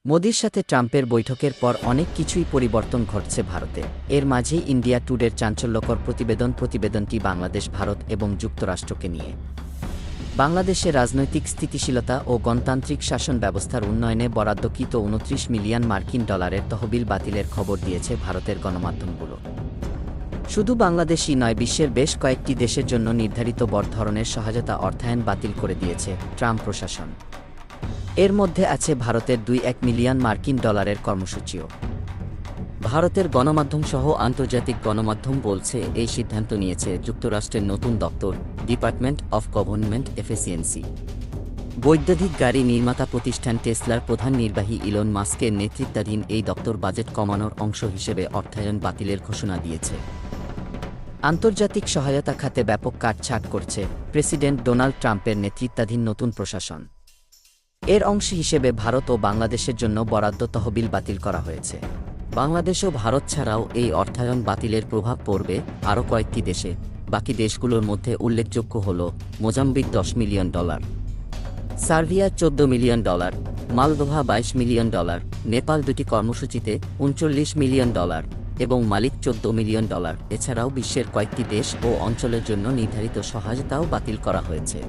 মোদির সাথে ট্রাম্পের বৈঠকের পর অনেক কিছুই পরিবর্তন ঘটছে ভারতে। এর মাঝেই ইন্ডিয়া টুডের চাঞ্চল্যকর প্রতিবেদনটি বাংলাদেশ, ভারত এবং যুক্তরাষ্ট্রকে নিয়ে। বাংলাদেশে রাজনৈতিক স্থিতিশীলতা ও গণতান্ত্রিক শাসন ব্যবস্থার উন্নয়নে বরাদ্দকৃত ২৯ মিলিয়ন মার্কিন ডলারের তহবিল বাতিলের খবর দিয়েছে ভারতের গণমাধ্যমগুলো। শুধু বাংলাদেশই নয়, বিশ্বের বেশ কয়েকটি দেশের জন্য নির্ধারিত বড় ধরনের সহায়তা অর্থায়ন বাতিল করে দিয়েছে ট্রাম্প প্রশাসন। এর মধ্যে আছে ভারতের ২.১ মিলিয়ন মার্কিন ডলারের কর্মসূচিও। ভারতের গণমাধ্যম সহ আন্তর্জাতিক গণমাধ্যম বলছে, এই সিদ্ধান্ত নিয়েছে যুক্তরাষ্ট্রের নতুন দপ্তর, ডিপার্টমেন্ট অফ গভর্নমেন্ট এফিসিয়েন্সি। বৈদ্যুতিক গাড়ি নির্মাতা প্রতিষ্ঠান টেসলার প্রধান নির্বাহী ইলন মাস্কের নেতৃত্বাধীন এই দপ্তর বাজেট কমানোর অংশ হিসেবে অর্থায়ন বাতিলের ঘোষণা দিয়েছে। আন্তর্জাতিক সহায়তা খাতে ব্যাপক কাটছাঁট করছে প্রেসিডেন্ট ডোনাল্ড ট্রাম্পের নেতৃত্বাধীন নতুন প্রশাসন। এর অংশ হিসেবে ভারত ও বাংলাদেশের জন্য বরাদ্দ তহবিল বাতিল করা হয়েছে। বাংলাদেশ ও ভারত ছাড়াও এই অর্থায়ন বাতিলের প্রভাব পড়বে আরও কয়েকটি দেশে। বাকি দেশগুলোর মধ্যে উল্লেখযোগ্য হল Mozambique $10 million, Serbia $14 million, Moldova $22 million, Nepal 2টি কর্মসূচিতে $39 মিলিয়ন এবং মালিক $14 মিলিয়ন। এছাড়াও বিশ্বের কয়েকটি দেশ ও অঞ্চলের জন্য নির্ধারিত সহায়তাও বাতিল করা হয়েছে।